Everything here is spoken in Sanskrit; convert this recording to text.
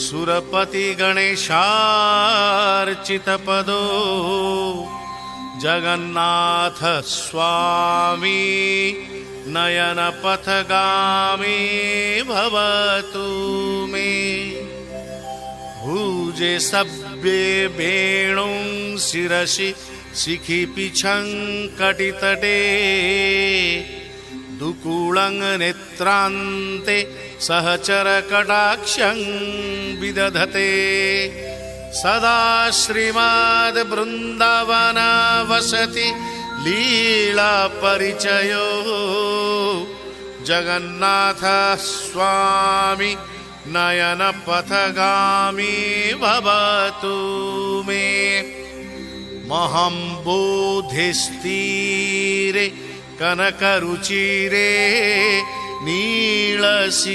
सुरपति गणेशार्चितपदो जगन्नाथ स्वामी नयनपथगामी भवतु मे। भुजे सभ्ये वेणुं शिरसि शिखिपिछं कटितटे दुकूलं नेत्रान्ते सहचरकटाक्षं विदधते। सदा श्रीमद् वृन्दावन वसति लीला परिचयो जगन्नाथ स्वामी नयनपथगामी भवतु मे। महं बोधिस्तीरे कनकरुचिरे नीलशिखरे